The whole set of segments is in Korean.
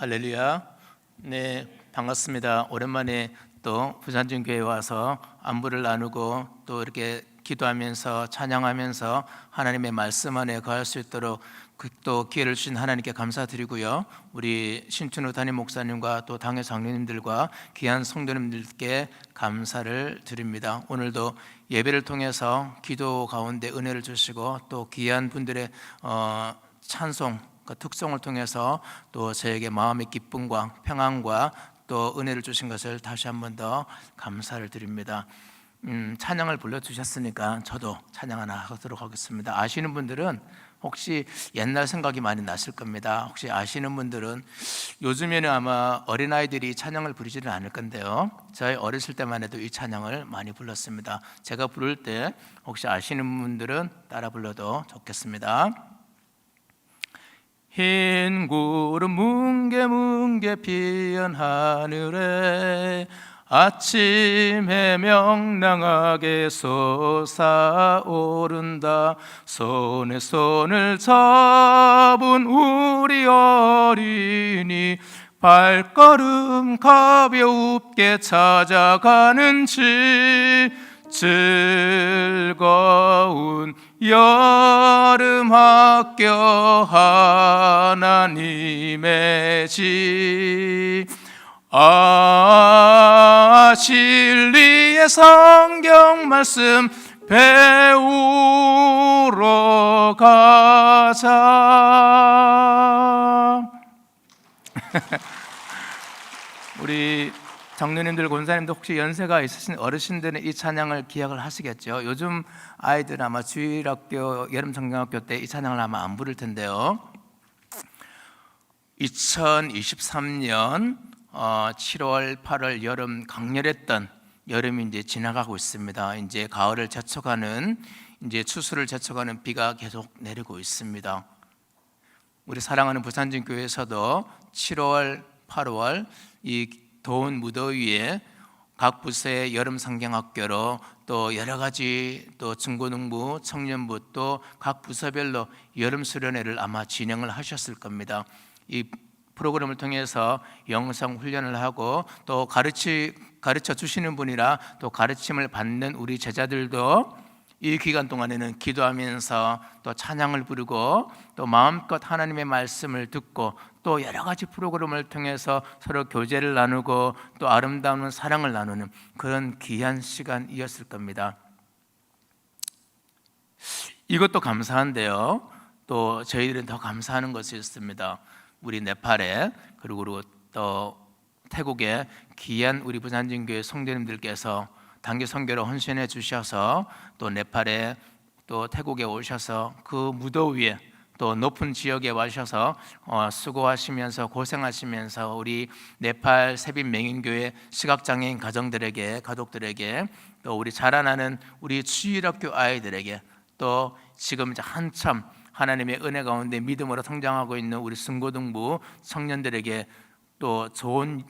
할렐루야. 네, 반갑습니다. 오랜만에 또 부산중 교회에 와서 안부를 나누고 또 이렇게 기도하면서 찬양하면서 하나님의 말씀 안에 거할 수 있도록 또 기회를 주신 하나님께 감사드리고요. 우리 신춘우 담임 목사님과 또 당회 장로님들과 귀한 성도님들께 감사를 드립니다. 오늘도 예배를 통해서 기도 가운데 은혜를 주시고 또 귀한 분들의 찬송 그 특성을 통해서 또 저에게 마음의 기쁨과 평안과 또 은혜를 주신 것을 다시 한 번 더 감사를 드립니다. 찬양을 불러주셨으니까 저도 찬양 하나 하도록 하겠습니다. 아시는 분들은 혹시 옛날 생각이 많이 났을 겁니다. 혹시 아시는 분들은 요즘에는 아마 어린아이들이 찬양을 부르지는 않을 건데요, 저희 어렸을 때만 해도 이 찬양을 많이 불렀습니다. 제가 부를 때 혹시 아시는 분들은 따라 불러도 좋겠습니다. 흰 구름 뭉게뭉게 피연 하늘에 아침에 명랑하게 솟아오른다. 손에 손을 잡은 우리 어린이 발걸음 가볍게 찾아가는지 즐거운 여름 학교 하나님의 집. 진리의 성경 말씀 배우러 가자. 우리 장로님들, 권사님들 혹시 연세가 있으신 어르신들은 이 찬양을 기억을 하시겠죠. 요즘 아이들 아마 주일학교, 여름성경학교 때 이 찬양을 아마 안 부를 텐데요. 2023년 7월, 8월 여름 강렬했던 여름이 이제 지나가고 있습니다. 이제 가을을 제쳐가는, 이제 추수를 제쳐가는 비가 계속 내리고 있습니다. 우리 사랑하는 부산진 교회에서도 7월, 8월 이 더운 무더위에 각 부서의 여름 성경학교로 또 여러 가지 또 중고등부, 청년부 또 각 부서별로 여름 수련회를 아마 진행을 하셨을 겁니다. 이 프로그램을 통해서 영성 훈련을 하고 또 가르쳐 주시는 분이라 또 가르침을 받는 우리 제자들도 이 기간 동안에는 기도하면서 또 찬양을 부르고 또 마음껏 하나님의 말씀을 듣고 또 여러 가지 프로그램을 통해서 서로 교제를 나누고 또 아름다운 사랑을 나누는 그런 귀한 시간이었을 겁니다. 이것도 감사한데요, 또 저희들은 더 감사하는 것이 있습니다. 우리 네팔에 그리고 또 태국에 귀한 우리 부산진교회 성도님들께서 단기 선교로 헌신해 주셔서 또 네팔에 또 태국에 오셔서 그 무더위에 또 높은 지역에 와셔서 수고하시면서 고생하시면서 우리 네팔 세빈 맹인교회 시각장애인 가정들에게, 가족들에게 또 우리 자라나는 우리 주일학교 아이들에게 또 지금 이제 한참 하나님의 은혜 가운데 믿음으로 성장하고 있는 우리 중고등부 청년들에게 또 좋은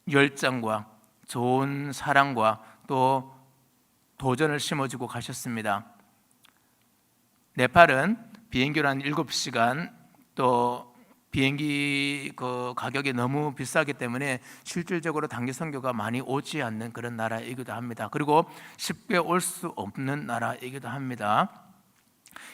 열정과 좋은 사랑과 또 도전을 심어주고 가셨습니다. 네팔은 비행기로 한 7시간, 또 비행기 그 가격이 너무 비싸기 때문에 실질적으로 단기 선교가 많이 오지 않는 그런 나라이기도 합니다. 그리고 쉽게 올 수 없는 나라이기도 합니다.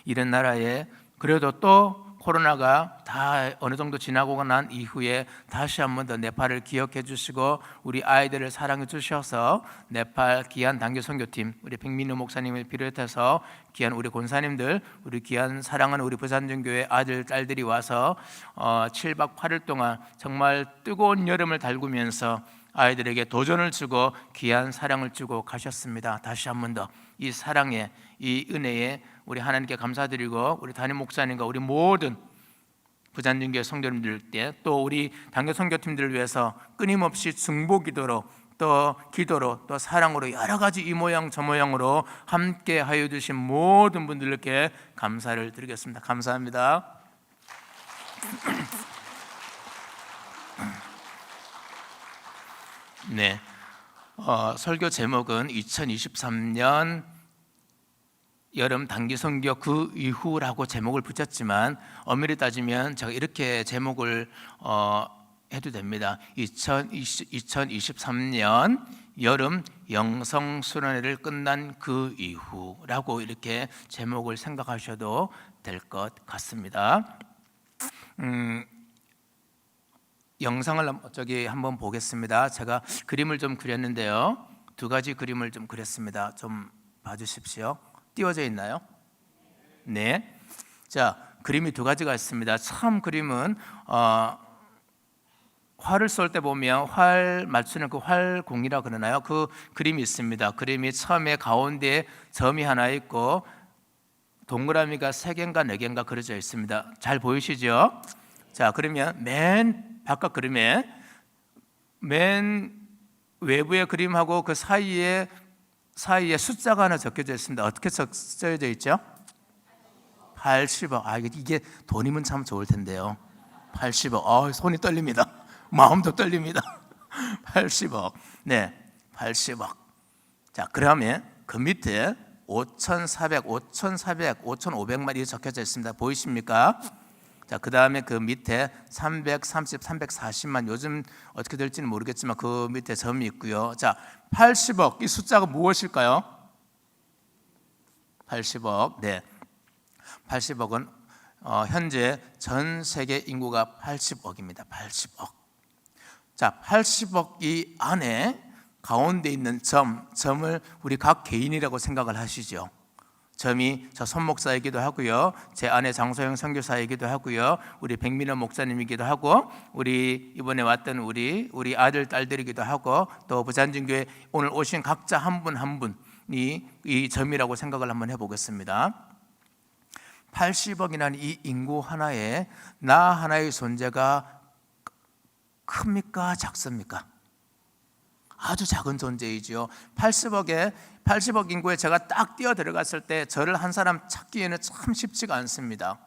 이런 나라에 그래도 또 코로나가 다 어느 정도 지나고 난 이후에 다시 한 번 더 네팔을 기억해 주시고 우리 아이들을 사랑해 주셔서 네팔 귀한 단기 선교팀, 우리 백민우 목사님을 비롯해서 귀한 우리 권사님들, 우리 귀한 사랑하는 우리 부산중교회 아들, 딸들이 와서 7박 8일 동안 정말 뜨거운 여름을 달구면서 아이들에게 도전을 주고 귀한 사랑을 주고 가셨습니다. 다시 한 번 더 이 사랑에, 이 은혜에 우리 하나님께 감사드리고 우리 담임 목사님과 우리 모든 부산중교회 성도님들께 또 우리 단교 선교팀들을 위해서 끊임없이 중보기도로 또 기도로 또 사랑으로 여러 가지 이 모양 저 모양으로 함께 하여 주신 모든 분들께 감사를 드리겠습니다. 감사합니다. 네, 설교 제목은 2023년 여름 단기 선교 그 이후라고 제목을 붙였지만 엄밀히 따지면 제가 이렇게 제목을 해도 됩니다. 2023년 여름 영성순환회를 끝난 그 이후라고 이렇게 제목을 생각하셔도 될 것 같습니다. 영상을 한번 보겠습니다. 제가 그림을 좀 그렸는데요. 두 가지 그림을 좀 그렸습니다. 좀 봐주십시오. 띄워져 있나요? 네. 자, 그림이 두 가지가 있습니다. 처음 그림은 활을 쏠 때 보면 활 맞추는 그 활공이라 그러나요? 그 그림이 있습니다. 그림이 처음에 가운데에 점이 하나 있고 동그라미가 3개인가 4개인가 그려져 있습니다. 잘 보이시죠? 자, 그러면 맨 바깥 그림에 맨 외부의 그림하고 그 사이에 숫자가 하나 적혀져 있습니다. 어떻게 적혀져 있죠? 80억. 이게 돈이면 참 좋을 텐데요. 80억. 손이 떨립니다. 마음도 떨립니다. 80억. 네, 80억. 자, 그러면 그 밑에 5,400, 5,500만 이 적혀져 있습니다. 보이십니까? 자, 그 다음에 그 밑에 330, 340만 요즘 어떻게 될지는 모르겠지만 그 밑에 점이 있고요. 자, 80억 이 숫자가 무엇일까요? 80억. 네, 80억은 현재 전 세계 인구가 80억입니다. 80억. 자, 80억 이 안에 가운데 있는 점을 우리 각 개인이라고 생각을 하시죠. 점이 저 손 목사이기도 하고요, 제 아내 장소영 선교사이기도 하고요, 우리 백민호 목사님이기도 하고, 우리 이번에 왔던 우리 아들 딸들이기도 하고, 또 부산진교회 오늘 오신 각자 한 분 한 분이 이 점이라고 생각을 한번 해보겠습니다. 80억이라는 이 인구 하나에 나 하나의 존재가 큽니까? 작습니까? 아주 작은 존재이죠. 80억 인구에 제가 딱 뛰어 들어갔을 때 저를 한 사람 찾기에는 참 쉽지가 않습니다.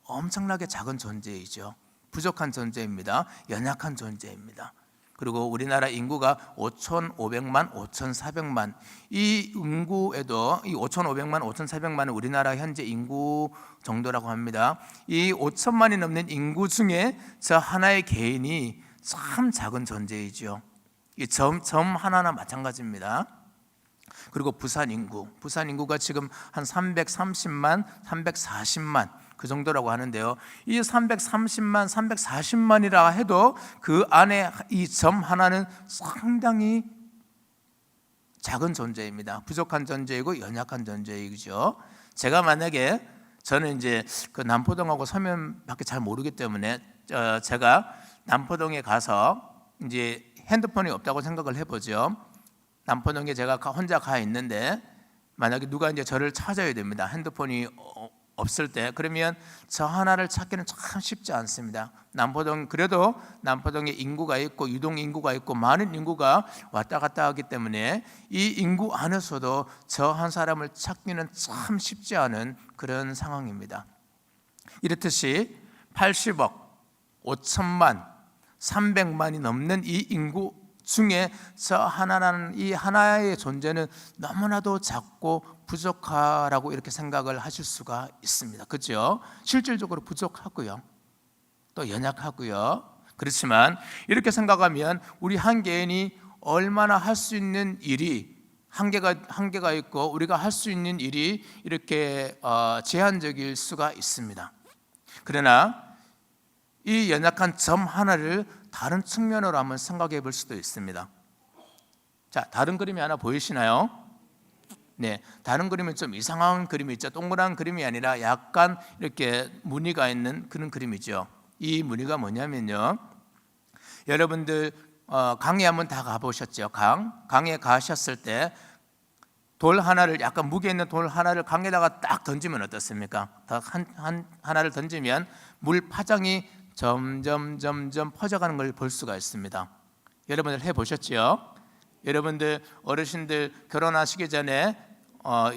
엄청나게 작은 존재이죠. 부족한 존재입니다. 연약한 존재입니다. 그리고 우리나라 인구가 5,500만, 5,400만. 이 인구에도 이 5,500만, 5,400만은 우리나라 현재 인구 정도라고 합니다. 이 5천만이 넘는 인구 중에 저 하나의 개인이 참 작은 존재이죠. 이 점 하나나 마찬가지입니다. 그리고 부산 인구가 지금 한 330만, 340만 그 정도라고 하는데요. 이 330만, 340만이라 해도 그 안에 이 점 하나는 상당히 작은 존재입니다. 부족한 존재이고 연약한 존재이죠. 제가 만약에 저는 이제 그 남포동하고 서면밖에 잘 모르기 때문에 제가 남포동에 가서 이제 핸드폰이 없다고 생각을 해보죠. 남포동에 제가 혼자 가 있는데 만약에 누가 이제 저를 찾아야 됩니다. 핸드폰이 없을 때. 그러면 저 하나를 찾기는 참 쉽지 않습니다. 그래도 남포동에 인구가 있고 유동 인구가 있고 많은 인구가 왔다 갔다 하기 때문에 이 인구 안에서도 저 한 사람을 찾기는 참 쉽지 않은 그런 상황입니다. 이렇듯이 80억, 5천만, 300만이 넘는 이 인구 중에 저 하나라는 이 하나의 존재는 너무나도 작고 부족하라고 이렇게 생각을 하실 수가 있습니다. 그렇죠? 실질적으로 부족하고요, 또 연약하고요. 그렇지만 이렇게 생각하면 우리 한 개인이 얼마나 할 수 있는 일이 한계가 있고 우리가 할 수 있는 일이 이렇게 제한적일 수가 있습니다. 그러나 이 연약한 점 하나를 다른 측면으로 한번 생각해 볼 수도 있습니다. 자, 다른 그림이 하나 보이시나요? 네, 다른 그림은 좀 이상한 그림이 있죠. 동그란 그림이 아니라 약간 이렇게 무늬가 있는 그런 그림이죠. 이 무늬가 뭐냐면요, 여러분들 강에 한번 다 가보셨죠? 강에 가셨을 때 돌 하나를, 약간 무게 있는 돌 하나를 강에다가 딱 던지면 어떻습니까? 하나를 던지면 물 파장이 점점 퍼져가는 걸 볼 수가 있습니다. 여러분들 해보셨죠? 여러분들 어르신들 결혼하시기 전에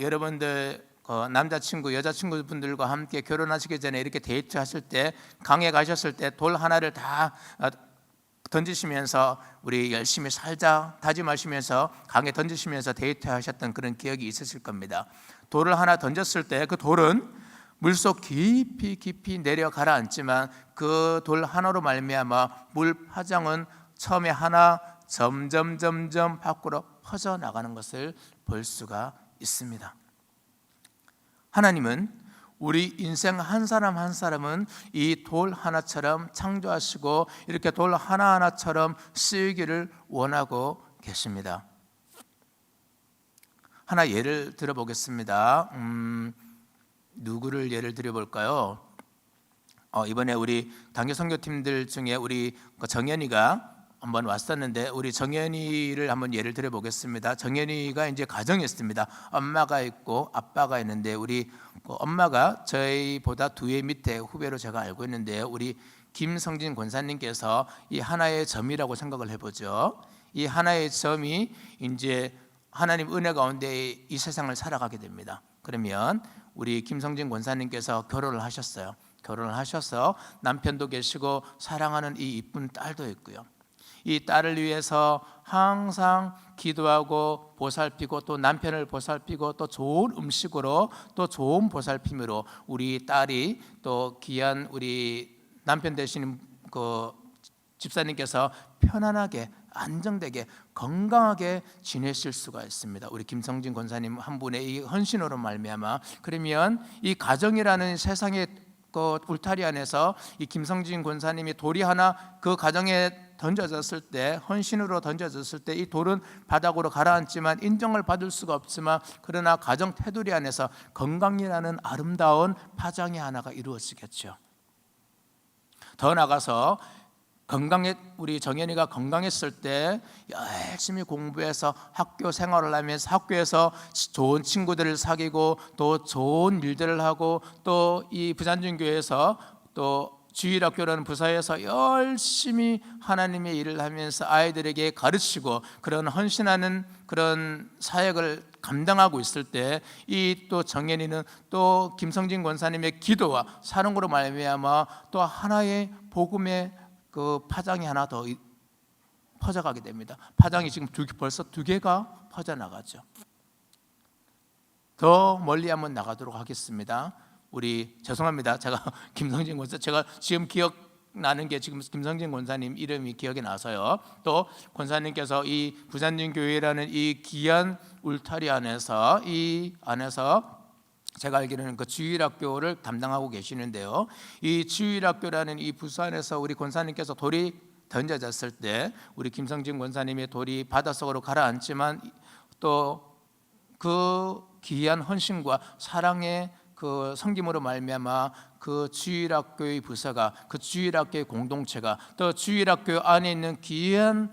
여러분들 남자친구 여자친구분들과 함께 결혼하시기 전에 이렇게 데이트 하실 때 강에 가셨을 때 돌 하나를 다 던지시면서 우리 열심히 살자 다짐하시면서 강에 던지시면서 데이트 하셨던 그런 기억이 있으실 겁니다. 돌을 하나 던졌을 때 그 돌은 물속 깊이 깊이 내려 가라앉지만 그 돌 하나로 말미암아 물 파장은 처음에 하나 점점 밖으로 퍼져나가는 것을 볼 수가 있습니다. 하나님은 우리 인생 한 사람 한 사람은 이 돌 하나처럼 창조하시고 이렇게 돌 하나하나처럼 쓰이기를 원하고 계십니다. 하나 예를 들어보겠습니다. 누구를 예를 들어볼까요? 이번에 우리 단교 선교팀들 중에 우리 정연이가 한번 왔었는데 우리 정연이를 한번 예를 들어보겠습니다. 정연이가 이제 가정이 있습니다. 엄마가 있고 아빠가 있는데 우리 엄마가 저희보다 2회 밑에 후배로 제가 알고 있는데 우리 김성진 권사님께서 이 하나의 점이라고 생각을 해보죠. 이 하나의 점이 이제 하나님 은혜 가운데 이 세상을 살아가게 됩니다. 그러면 우리 김성진 권사님께서 결혼을 하셨어요. 결혼을 하셔서 남편도 계시고 사랑하는 이 이쁜 딸도 있고요. 이 딸을 위해서 항상 기도하고 보살피고 또 남편을 보살피고 또 좋은 음식으로 또 좋은 보살핌으로 우리 딸이 또 귀한 우리 남편 되시는 그 집사님께서 편안하게 안정되게 건강하게 지내실 수가 있습니다. 우리 김성진 권사님 한 분의 이 헌신으로 말미암아 그러면 이 가정이라는 세상의 그 울타리 안에서 이 김성진 권사님이 돌이 하나 그 가정에 던져졌을 때 헌신으로 던져졌을 때 이 돌은 바닥으로 가라앉지만 인정을 받을 수가 없지만 그러나 가정 테두리 안에서 건강이라는 아름다운 파장이 하나가 이루어지겠죠. 더 나가서 우리 정연이가 건강했을 때 열심히 공부해서 학교 생활을 하면서 학교에서 좋은 친구들을 사귀고 또 좋은 일들을 하고 또 이 부산중교회에서 또 주일학교라는 부서에서 열심히 하나님의 일을 하면서 아이들에게 가르치고 그런 헌신하는 그런 사역을 감당하고 있을 때 이 또 정연이는 또 김성진 권사님의 기도와 사랑으로 말미암아 또 하나의 복음의 그 파장이 하나 더 퍼져가게 됩니다. 파장이 지금 벌써 2개가 퍼져나가죠. 더 멀리 한번 나가도록 하겠습니다. 우리 죄송합니다. 제가 김성진 권사 제가 지금 기억나는 게 지금 김성진 권사님 이름이 기억이 나서요. 또 권사님께서 이 부산중교회라는 이 귀한 울타리 안에서 제가 알기로는 그 주일학교를 담당하고 계시는데요. 이 주일학교라는 이 부산에서 우리 권사님께서 돌이 던져졌을 때 우리 김성진 권사님의 돌이 바닷속으로 가라앉지만 또 그 귀한 헌신과 사랑의 그 섬김으로 말미암아 그 주일학교의 부서가 그 주일학교의 공동체가 또 주일학교 안에 있는 귀한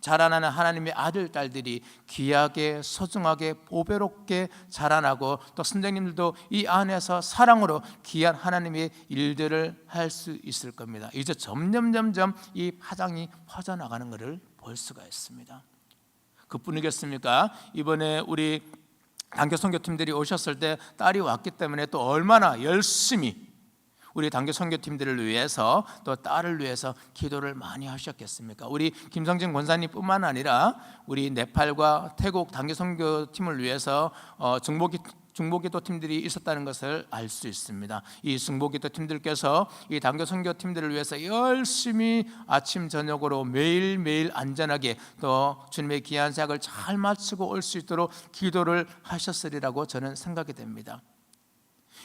자라나는 하나님의 아들 딸들이 귀하게 소중하게 보배롭게 자라나고 또 선생님들도 이 안에서 사랑으로 귀한 하나님의 일들을 할 수 있을 겁니다. 이제 점점 이 파장이 퍼져나가는 것을 볼 수가 있습니다. 그뿐이겠습니까? 이번에 우리 단교 선교팀들이 오셨을 때 딸이 왔기 때문에 또 얼마나 열심히 우리 단교 선교팀들을 위해서 또 딸을 위해서 기도를 많이 하셨겠습니까? 우리 김성진 권사님뿐만 아니라 우리 네팔과 태국 단교 선교팀을 위해서 중보기도 팀들이 있었다는 것을 알 수 있습니다. 이 중보기도 팀들께서 이 단교 선교팀들을 위해서 열심히 아침 저녁으로 매일매일 안전하게 또 주님의 귀한 사역을 잘 마치고 올 수 있도록 기도를 하셨으리라고 저는 생각이 됩니다.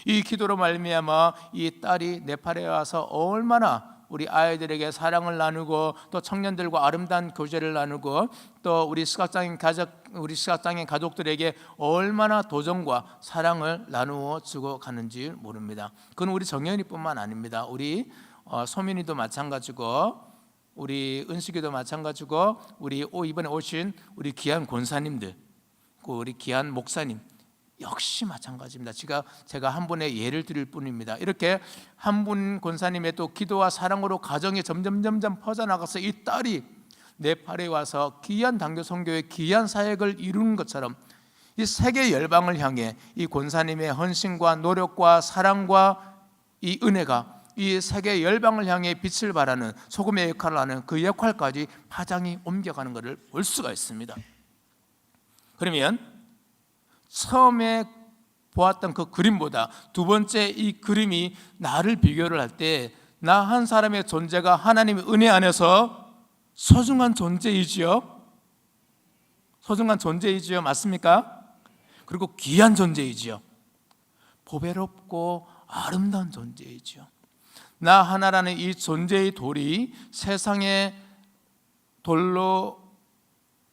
이 기도로 말미암아 이 딸이 네팔에 와서 얼마나 우리 아이들에게 사랑을 나누고 또 청년들과 아름다운 교제를 나누고 또 우리 시각장애인 가족들에게 얼마나 도전과 사랑을 나누어 주고 가는지 모릅니다. 그건 우리 정연이뿐만 아닙니다. 우리 소민이도 마찬가지고 우리 은식이도 마찬가지고 우리 이번에 오신 우리 귀한 권사님들, 우리 귀한 목사님 역시 마찬가지입니다. 제가 한 분의 예를 드릴 뿐입니다. 이렇게 한 분 권사님의 또 기도와 사랑으로 가정이 점점 퍼져나가서 이 딸이 네팔에 와서 귀한 단교 선교의 귀한 사역을 이루는 것처럼 이 세계 열방을 향해 이 권사님의 헌신과 노력과 사랑과 이 은혜가 이 세계 열방을 향해 빛을 발하는 소금의 역할을 하는 그 역할까지 파장이 옮겨가는 것을 볼 수가 있습니다. 그러면 처음에 보았던 그 그림보다 두 번째 이 그림이 나를 비교를 할 때 나 한 사람의 존재가 하나님의 은혜 안에서 소중한 존재이지요. 소중한 존재이지요. 맞습니까? 그리고 귀한 존재이지요. 보배롭고 아름다운 존재이지요. 나 하나라는 이 존재의 돌이 세상에 돌로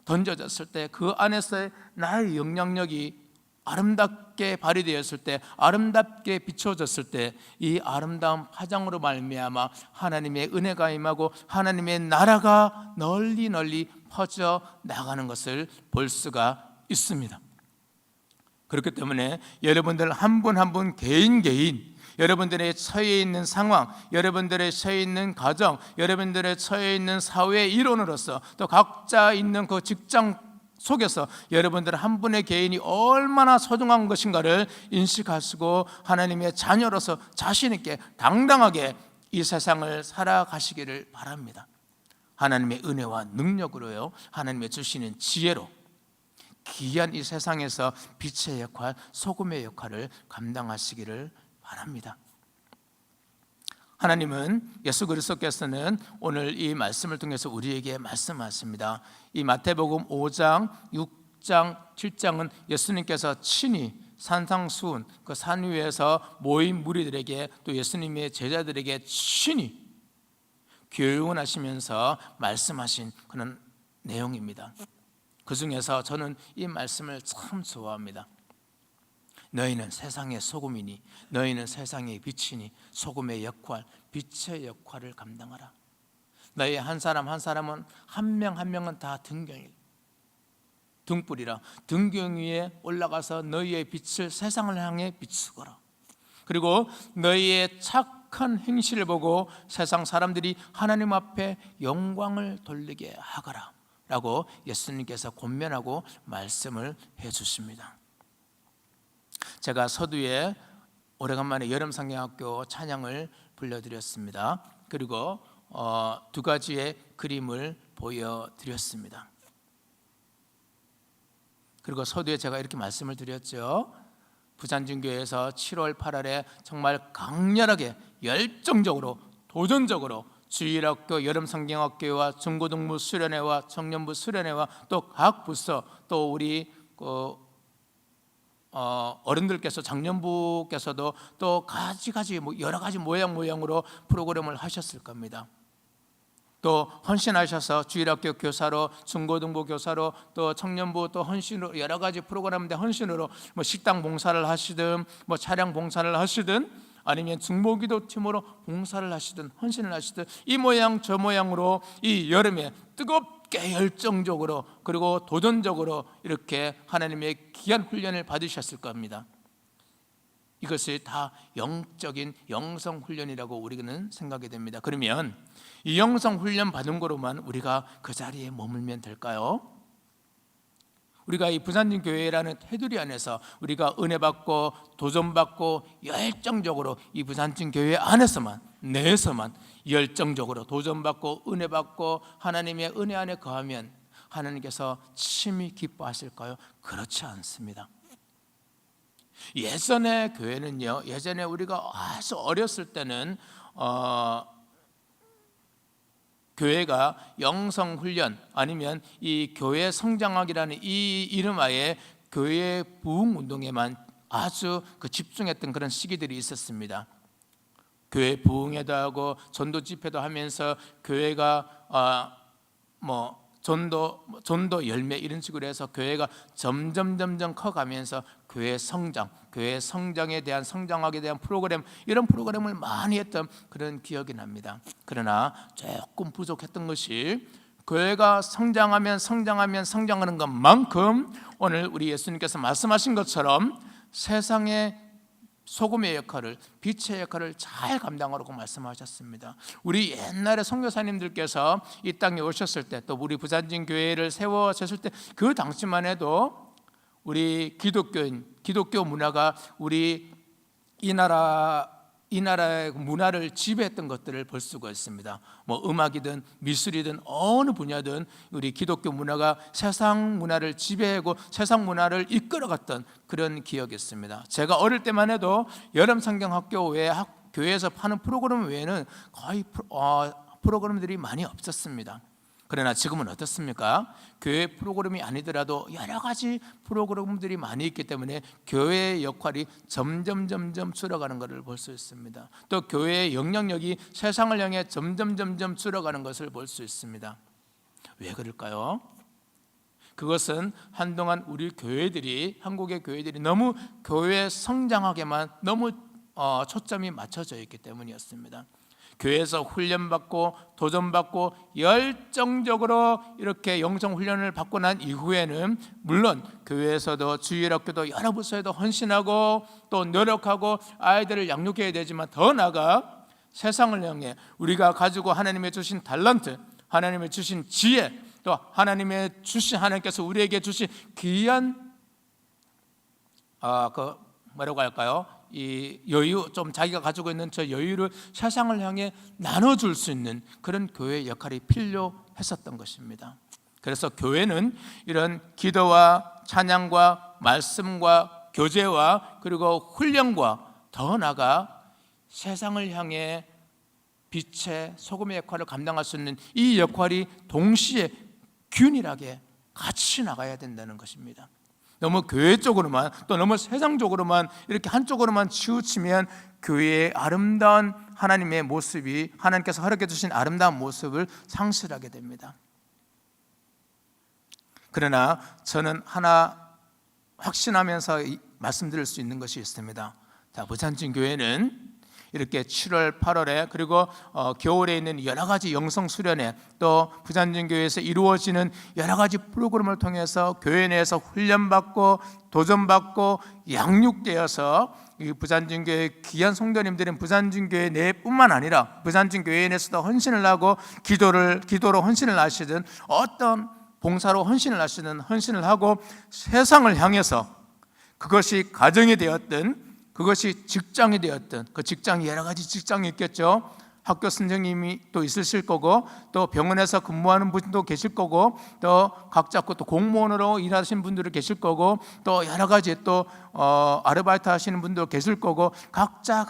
던져졌을 때 그 안에서의 나의 영향력이 아름답게 발휘되었을 때, 아름답게 비춰졌을 때 이 아름다운 파장으로 말미암아 하나님의 은혜가 임하고 하나님의 나라가 널리 널리 퍼져 나가는 것을 볼 수가 있습니다. 그렇기 때문에 여러분들 한 분 한 분 개인 여러분들의 처해 있는 상황, 여러분들의 처해 있는 가정, 여러분들의 처해 있는 사회 일원으로서 또 각자 있는 그 직장 속에서 여러분들 한 분의 개인이 얼마나 소중한 것인가를 인식하시고 하나님의 자녀로서 자신 있게 당당하게 이 세상을 살아가시기를 바랍니다. 하나님의 은혜와 능력으로요, 하나님의 주시는 지혜로 귀한 이 세상에서 빛의 역할, 소금의 역할을 감당하시기를 바랍니다. 하나님은 예수 그리스도께서는 오늘 이 말씀을 통해서 우리에게 말씀하십니다. 이 마태복음 5장, 6장, 7장은 예수님께서 친히 산상수훈 그 산 위에서 모인 무리들에게 또 예수님의 제자들에게 친히 교훈하시면서 말씀하신 그런 내용입니다. 그 중에서 저는 이 말씀을 참 좋아합니다. 너희는 세상의 소금이니 너희는 세상의 빛이니 소금의 역할, 빛의 역할을 감당하라. 너희 한 사람 한 사람은 한 명 한 명은 다 등불이라 등경 위에 올라가서 너희의 빛을 세상을 향해 비추거라. 그리고 너희의 착한 행실을 보고 세상 사람들이 하나님 앞에 영광을 돌리게 하거라 라고 예수님께서 권면하고 말씀을 해주십니다. 제가 서두에 오래간만에 여름성경학교 찬양을 불러드렸습니다. 그리고 두 가지의 그림을 보여드렸습니다. 그리고 서두에 제가 이렇게 말씀을 드렸죠. 부산진교회에서 7월 8월에 정말 강렬하게 열정적으로 도전적으로 주일학교, 여름성경학교와 중고등부 수련회와 청년부 수련회와 또 각 부서 또 우리 어른들께서 장년부께서도 또 가지 여러 가지 모양으로 프로그램을 하셨을 겁니다. 또 헌신하셔서 주일학교 교사로, 중고등부 교사로, 또 청년부 또 헌신으로 여러 가지 프로그램인데 헌신으로 뭐 식당 봉사를 하시든 뭐 차량 봉사를 하시든 아니면 중보기도 팀으로 봉사를 하시든 헌신을 하시든 이 모양 저 모양으로 이 여름에 뜨겁게 열정적으로 그리고 도전적으로 이렇게 하나님의 귀한 훈련을 받으셨을 겁니다. 이것이 다 영적인 영성 훈련이라고 우리는 생각이 됩니다. 그러면 이 영성 훈련 받은 거로만 우리가 그 자리에 머물면 될까요? 우리가 이 부산진 교회라는 테두리 안에서 우리가 은혜 받고 도전 받고 열정적으로 이 부산진 교회 안에서만 내에서만 열정적으로 도전 받고 은혜 받고 하나님의 은혜 안에 거하면 하나님께서 심히 기뻐하실까요? 그렇지 않습니다. 예전의 교회는요, 예전에 우리가 아주 어렸을 때는 교회가 영성훈련 아니면 이 교회 성장학이라는 이 이름 하에 교회 부흥운동에만 아주 집중했던 그런 시기들이 있었습니다. 교회 부흥회도 하고 전도 집회도 하면서 교회가 전도 열매 이런 식으로 해서 교회가 점점 커가면서 교회 성장에 대한 성장학에 대한 프로그램 이런 프로그램을 많이 했던 그런 기억이 납니다. 그러나 조금 부족했던 것이 교회가 성장하는 것만큼 오늘 우리 예수님께서 말씀하신 것처럼 세상의 소금의 역할을 빛의 역할을 잘 감당하라고 말씀하셨습니다. 우리 옛날에 선교사님들께서 이 땅에 오셨을 때 또 우리 부산진 교회를 세워졌을 때 그 당시만 해도 우리 기독교 문화가 우리 이 나라 이 나라의 문화를 지배했던 것들을 볼 수가 있습니다. 뭐 음악이든 미술이든 어느 분야든 우리 기독교 문화가 세상 문화를 지배하고 세상 문화를 이끌어갔던 그런 기억이 있습니다. 제가 어릴 때만 해도 여름 성경학교 외에 교회에서 파는 프로그램 외에는 거의 프로그램들이 많이 없었습니다. 그러나 지금은 어떻습니까? 교회 프로그램이 아니더라도 여러 가지 프로그램들이 많이 있기 때문에 교회의 역할이 점점 줄어가는 것을 볼 수 있습니다. 또 교회의 영향력이 세상을 향해 점점 줄어가는 것을 볼 수 있습니다. 왜 그럴까요? 그것은 한동안 우리 교회들이, 한국의 교회들이 너무 교회 성장하게만 너무 초점이 맞춰져 있기 때문이었습니다. 교회에서 훈련받고 도전받고 열정적으로 이렇게 영성훈련을 받고 난 이후에는 물론 교회에서도 주일학교도 여러 부서에도 헌신하고 또 노력하고 아이들을 양육해야 되지만 더 나아가 세상을 향해 우리가 가지고 하나님의 주신 달란트, 하나님의 주신 지혜, 또 하나님께서 우리에게 주신 귀한 뭐라고 할까요? 이 여유, 좀 자기가 가지고 있는 저 여유를 세상을 향해 나눠줄 수 있는 그런 교회의 역할이 필요했었던 것입니다. 그래서 교회는 이런 기도와 찬양과 말씀과 교제와 그리고 훈련과 더 나아가 세상을 향해 빛의 소금의 역할을 감당할 수 있는 이 역할이 동시에 균일하게 같이 나가야 된다는 것입니다. 너무 교회 쪽으로만 또 너무 세상적으로만 이렇게 한쪽으로만 치우치면 교회의 아름다운 하나님의 모습이, 하나님께서 허락해 주신 아름다운 모습을 상실하게 됩니다. 그러나 저는 하나 확신하면서 말씀드릴 수 있는 것이 있습니다. 부산진교회는 이렇게 7월, 8월에 그리고 겨울에 있는 여러 가지 영성 수련회, 또 부산진교회에서 이루어지는 여러 가지 프로그램을 통해서 교회 내에서 훈련받고 도전받고 양육되어서 이 부산진교회 귀한 성도님들은 부산진교회 내뿐만 아니라 부산진교회 내에서도 헌신을 하고 기도로 헌신을 하시든 어떤 봉사로 헌신을 하시든 헌신을 하고 세상을 향해서 그것이 가정이 되었든 그것이 직장이 되었든 그 직장이 여러 가지 직장이 있겠죠. 학교 선생님이 또 있으실 거고 또 병원에서 근무하는 분도 계실 거고 또 각자 또 공무원으로 일하시는 분들이 계실 거고 또 여러 가지 또 아르바이트 하시는 분도 계실 거고 각자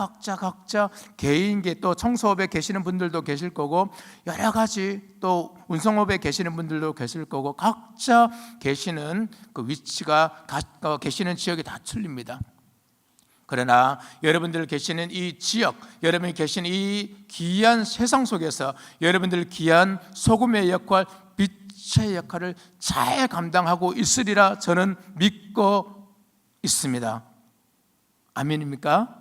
개인계 또 청소업에 계시는 분들도 계실 거고 여러 가지 또 운송업에 계시는 분들도 계실 거고 각자 계시는 그 위치가 계시는 지역이 다 틀립니다. 그러나 여러분들 계시는 이 지역, 여러분이 계시는 이 귀한 세상 속에서 여러분들 귀한 소금의 역할, 빛의 역할을 잘 감당하고 있으리라 저는 믿고 있습니다. 아멘입니까?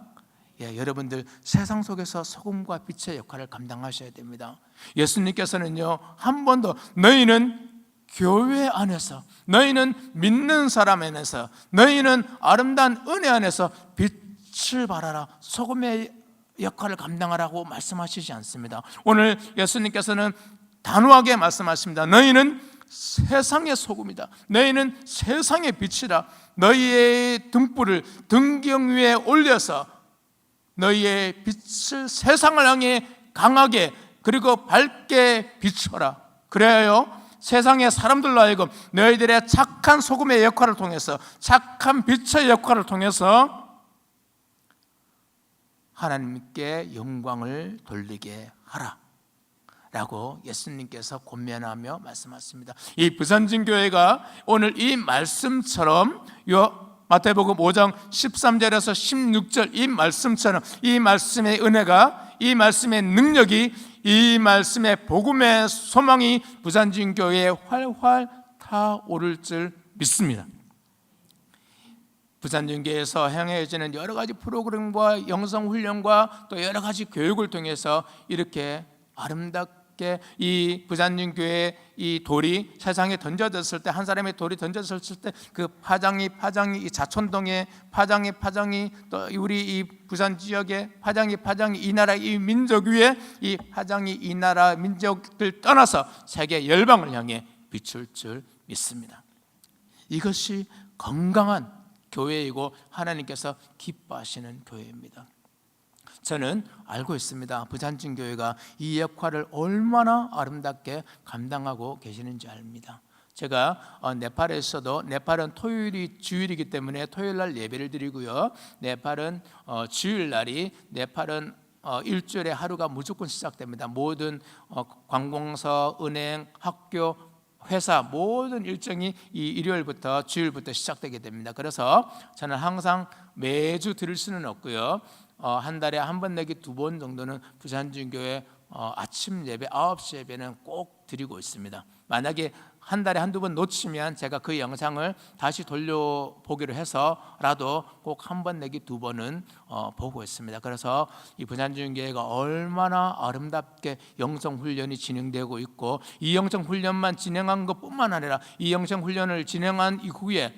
예, 여러분들 세상 속에서 소금과 빛의 역할을 감당하셔야 됩니다. 예수님께서는요, 한 번도 너희는 교회 안에서, 너희는 믿는 사람 안에서, 너희는 아름다운 은혜 안에서 빛을 발하라, 소금의 역할을 감당하라고 말씀하시지 않습니다. 오늘 예수님께서는 단호하게 말씀하십니다. 너희는 세상의 소금이다. 너희는 세상의 빛이다. 너희의 등불을 등경 위에 올려서 너희의 빛을 세상을 향해 강하게 그리고 밝게 비춰라. 그래야요 세상의 사람들로 하여금 너희들의 착한 소금의 역할을 통해서, 착한 빛의 역할을 통해서 하나님께 영광을 돌리게 하라 라고 예수님께서 권면하며 말씀하십니다. 이 부산진교회가 오늘 이 말씀처럼 마태복음 5장 13절에서 16절 이 말씀처럼 이 말씀의 은혜가, 이 말씀의 능력이, 이 말씀의 복음의 소망이 부산진교회에 활활 타오를 줄 믿습니다. 부산진교회에서 행해지는 여러 가지 프로그램과 영성훈련과 또 여러 가지 교육을 통해서 이렇게 아름답게 이 부산진교회 이 돌이 세상에 던져졌을 때, 한 사람의 돌이 던져졌을 때 그 파장이 이 자촌동의 파장이 또 우리 이 부산 지역의 파장이 이 나라 이 민족 위에 이 파장이 이 나라 민족들 떠나서 세계 열방을 향해 비출 줄 믿습니다. 이것이 건강한 교회이고 하나님께서 기뻐하시는 교회입니다. 저는 알고 있습니다. 부산진 교회가 이 역할을 얼마나 아름답게 감당하고 계시는지 압니다. 제가 네팔에서도, 네팔은 토요일이 주일이기 때문에 토요일 날 예배를 드리고요. 네팔은 주일날이, 네팔은 일주일에 하루가 무조건 시작됩니다. 모든 관공서, 은행, 학교, 회사 모든 일정이 이 일요일부터 주일부터 시작되게 됩니다. 그래서 저는 항상 매주 드릴 수는 없고요. 한 달에 한 번 내기 2번 정도는 부산진교회 아침 예배 9시 예배는 꼭 드리고 있습니다. 만약에 한 달에 한두 번 놓치면 제가 그 영상을 다시 돌려보기로 해서라도 꼭 한 번 내기 2번은 보고 있습니다. 그래서 이 부산진교회가 얼마나 아름답게 영성훈련이 진행되고 있고, 이 영성훈련만 진행한 것뿐만 아니라 이 영성훈련을 진행한 이후에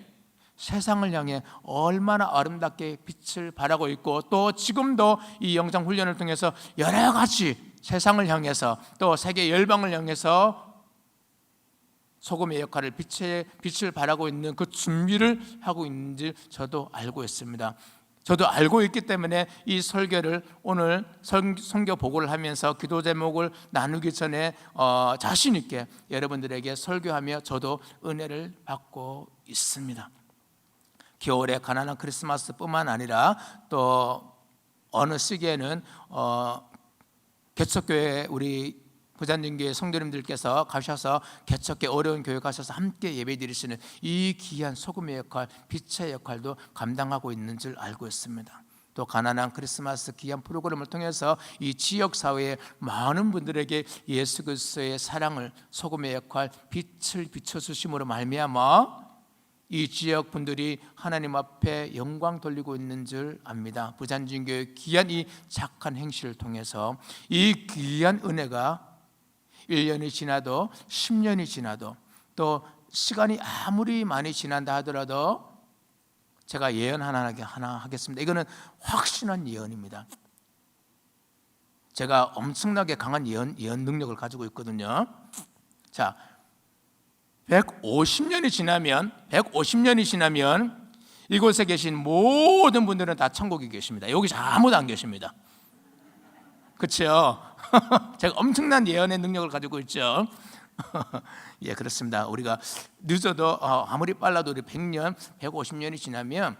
세상을 향해 얼마나 아름답게 빛을 발하고 있고, 또 지금도 이 영성훈련을 통해서 여러 가지 세상을 향해서 또 세계 열방을 향해서 소금의 역할을 빛을 발하고 있는 그 준비를 하고 있는지 저도 알고 있습니다. 저도 알고 있기 때문에 이 설교를 오늘 선교 보고를 하면서 기도 제목을 나누기 전에 자신 있게 여러분들에게 설교하며 저도 은혜를 받고 있습니다. 겨울에 가난한 크리스마스뿐만 아니라 또 어느 시기에는 개척교회 우리 부산진교회 성도님들께서 가셔서 개척교회 어려운 교회 가셔서 함께 예배 드리시는 이 귀한 소금의 역할, 빛의 역할도 감당하고 있는 줄 알고 있습니다. 또 가난한 크리스마스 귀한 프로그램을 통해서 이 지역사회의 많은 분들에게 예수 그리스도의 사랑을, 소금의 역할, 빛을 비춰주심으로 말미암아 이 지역 분들이 하나님 앞에 영광 돌리고 있는 줄 압니다. 부산진교회 귀한 이 착한 행실을 통해서 이 귀한 은혜가 1년이 지나도 10년이 지나도 또 시간이 아무리 많이 지난다 하더라도 제가 예언 하나 하겠습니다. 이거는 확신한 예언입니다. 제가 엄청나게 강한 예언 능력을 가지고 있거든요. 자, 150년이 지나면 이곳에 계신 모든 분들은 다 천국에 계십니다. 여기 아무도 안 계십니다. 그렇죠? 제가 엄청난 예언의 능력을 가지고 있죠. 예, 그렇습니다. 우리가 늦어도 아무리 빨라도 우리 100년, 150년이 지나면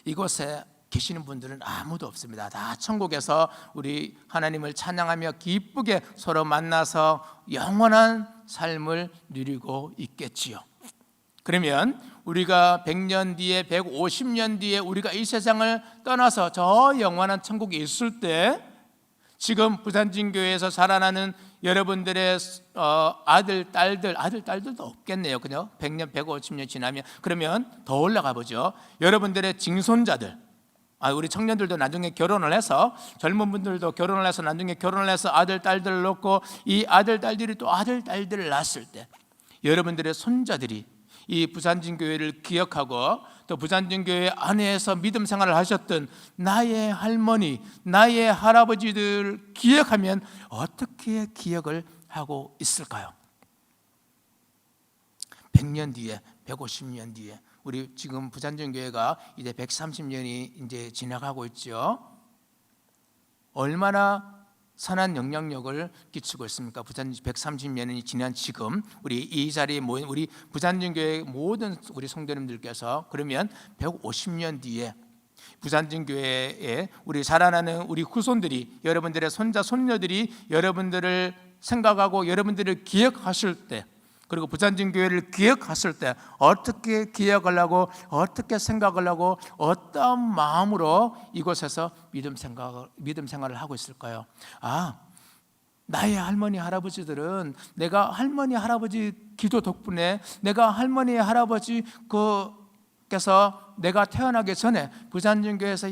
이곳에 계시는 분들은 아무도 없습니다. 다 천국에서 우리 하나님을 찬양하며 기쁘게 서로 만나서 영원한 삶을 누리고 있겠지요. 그러면 우리가 100년 뒤에, 150년 뒤에 우리가 이 세상을 떠나서 저 영원한 천국에 있을 때 지금 부산진교회에서 자라나는 여러분들의 아들, 딸들도 없겠네요. 그죠? 100년, 150년 지나면. 그러면 더 올라가 보죠. 여러분들의 징손자들, 우리 청년들도 나중에 결혼을 해서, 젊은 분들도 결혼을 해서 나중에 결혼을 해서 아들, 딸들을 놓고 이 아들, 딸들이 또 아들, 딸들을 낳았을 때 여러분들의 손자들이 이 부산진교회를 기억하고 또 부산진교회 안에서 믿음 생활을 하셨던 나의 할머니, 나의 할아버지들 기억하면 어떻게 기억을 하고 있을까요? 100년 뒤에, 150년 뒤에 우리 지금 부산진교회가 이제 130년이 이제 지나가고 있죠. 얼마나 선한 영향력을 끼치고 있습니까? 부산 130년이 지난 지금 우리 이 자리에 모인 우리 부산진교회 모든 우리 성도님들께서 그러면 150년 뒤에 부산진교회에 우리 자라나는 우리 후손들이, 여러분들의 손자 손녀들이 여러분들을 생각하고 여러분들을 기억하실 때, 그리고 부산진교회를 기억하실 때 어떻게 기억하려고, 어떻게 생각을 하고, 어떤 마음으로 이곳에서 믿음 생활을 하고 있을까요? 나의 할머니 할아버지들은 내가 할머니 할아버지 기도 덕분에, 내가 할머니 할아버지 께서 내가 태어나기 전에 부산진교회에서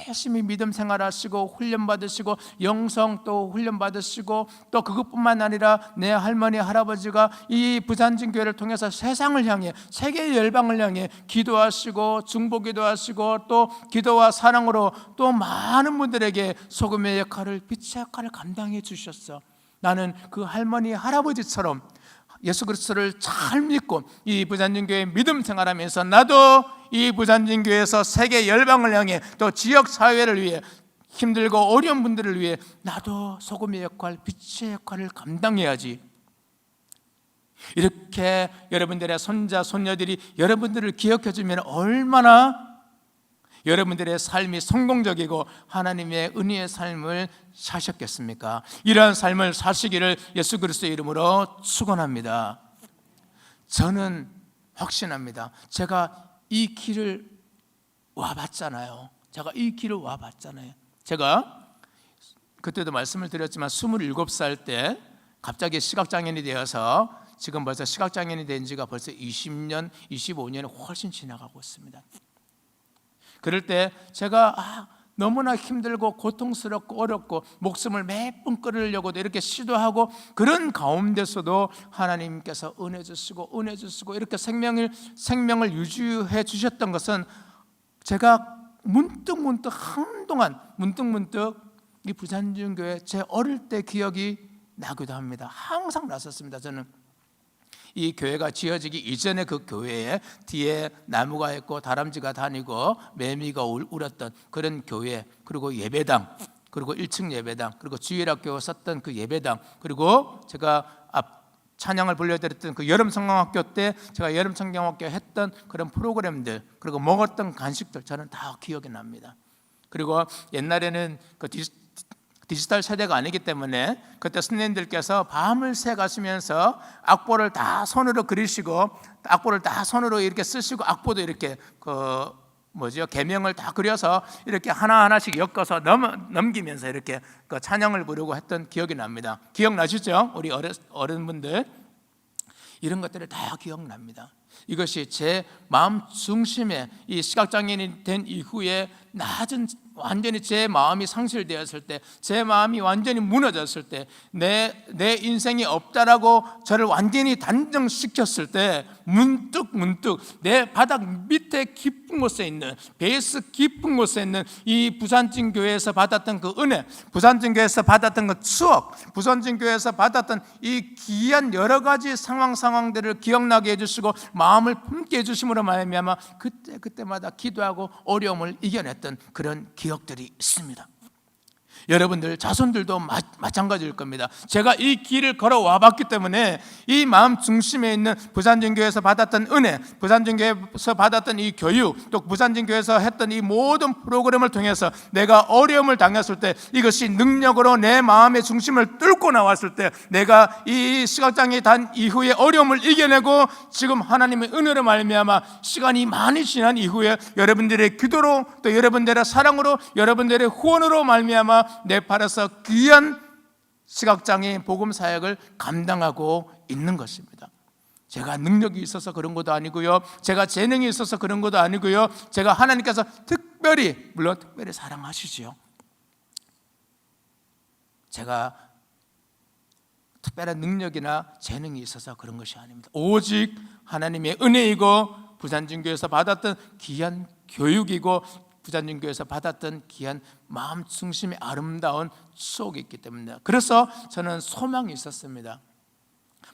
열심히 믿음 생활하시고 훈련받으시고 영성 또 훈련받으시고 또 그것뿐만 아니라 내 할머니 할아버지가 이 부산진교회를 통해서 세상을 향해, 세계 열방을 향해 기도하시고 중보기도 하시고 또 기도와 사랑으로 또 많은 분들에게 소금의 역할을, 빛의 역할을 감당해 주셨어. 나는 그 할머니 할아버지처럼 예수 그리스도를 잘 믿고 이 부산진교회 믿음 생활하면서 나도 이 부산진교회에서 세계 열방을 향해 또 지역 사회를 위해 힘들고 어려운 분들을 위해 나도 소금의 역할, 빛의 역할을 감당해야지. 이렇게 여러분들의 손자, 손녀들이 여러분들을 기억해주면 얼마나 여러분들의 삶이 성공적이고 하나님의 은혜의 삶을 사셨겠습니까? 이러한 삶을 사시기를 예수 그리스도의 이름으로 축원합니다. 저는 확신합니다. 제가 이 길을 와봤잖아요. 제가 그때도 말씀을 드렸지만 27살 때 갑자기 시각장애인이 되어서 지금 벌써 시각장애인이 된 지가 벌써 20년, 25년이 훨씬 지나가고 있습니다. 그럴 때 제가 너무나 힘들고 고통스럽고 어렵고 목숨을 몇 번 끊으려고도 이렇게 시도하고 그런 가운데서도 하나님께서 은혜 주시고 이렇게 생명을 유지해 주셨던 것은 제가 한동안 이 부산중교회 제 어릴 때 기억이 나기도 합니다. 항상 났었습니다. 저는 이 교회가 지어지기 이전에 그 교회에 뒤에 나무가 있고 다람쥐가 다니고 매미가 울었던 그런 교회, 그리고 예배당, 그리고 1층 예배당, 그리고 주일학교 썼던 그 예배당, 그리고 제가 찬양을 불려드렸던 그 여름 성경학교 때 제가 여름 성경학교 했던 그런 프로그램들, 그리고 먹었던 간식들 저는 다 기억이 납니다. 그리고 옛날에는 그 디지털 세대가 아니기 때문에 그때 선생님들께서 밤을 새 가시면서 악보를 다 손으로 그리시고 악보를 다 손으로 이렇게 쓰시고 악보도 이렇게 계명을 다 그려서 이렇게 하나하나씩 엮어서 넘기면서 이렇게 그 찬양을 부르고 했던 기억이 납니다. 기억나시죠? 우리 어른분들 이런 것들이 다 기억납니다. 이것이 제 마음 중심에 이 시각장애인이 된 이후에 완전히 제 마음이 상실되었을 때, 제 마음이 완전히 무너졌을 때, 내 인생이 없다라고 저를 완전히 단정시켰을 때 문득 내 바닥 밑에 깊은 곳에 있는, 베이스 깊은 곳에 있는 이 부산진교회에서 받았던 그 은혜, 부산진교회에서 받았던 그 추억, 부산진교회에서 받았던 이 귀한 여러 가지 상황들을 기억나게 해주시고 마음을 품게 해주심으로 말미암아 그때마다 기도하고 어려움을 이겨냈던 그런 기억들이 있습니다. 여러분들 자손들도 마찬가지일 겁니다. 제가 이 길을 걸어와 봤기 때문에 이 마음 중심에 있는 부산진교회에서 받았던 은혜, 부산진교회에서 받았던 이 교육, 또 부산진교회에서 했던 이 모든 프로그램을 통해서 내가 어려움을 당했을 때 이것이 능력으로 내 마음의 중심을 뚫고 나왔을 때 내가 이 시각장애 단 이후에 어려움을 이겨내고 지금 하나님의 은혜로 말미암아 시간이 많이 지난 이후에 여러분들의 기도로 또 여러분들의 사랑으로 여러분들의 후원으로 말미암아 네팔에서 귀한 시각장애인 복음 사역을 감당하고 있는 것입니다. 제가 능력이 있어서 그런 것도 아니고요, 제가 재능이 있어서 그런 것도 아니고요, 제가 하나님께서 물론 특별히 사랑하시지요. 제가 특별한 능력이나 재능이 있어서 그런 것이 아닙니다. 오직 하나님의 은혜이고 부산진교회에서 받았던 귀한 교육이고 부산진교회에서 받았던 귀한 마음 중심의 아름다운 추억이 있기 때문에, 그래서 저는 소망이 있었습니다.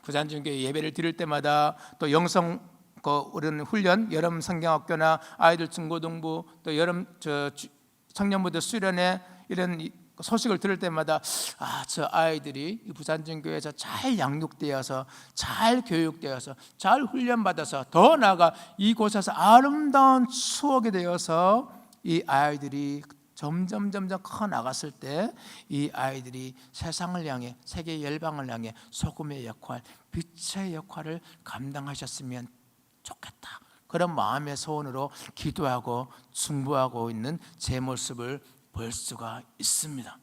부산진교회 예배를 드릴 때마다 또 영성 어른 훈련, 여름 성경학교나 아이들 중고등부, 또 여름 청년부들 수련회 이런 소식을 들을 때마다 저 아이들이 부산진교회에서 잘 양육되어서 잘 교육되어서 잘 훈련받아서 더 나아가 이곳에서 아름다운 추억이 되어서 이 아이들이 점점 커 나갔을 때 이 아이들이 세상을 향해, 세계 열방을 향해 소금의 역할, 빛의 역할을 감당하셨으면 좋겠다, 그런 마음의 소원으로 기도하고 중보하고 있는 제 모습을 볼 수가 있습니다.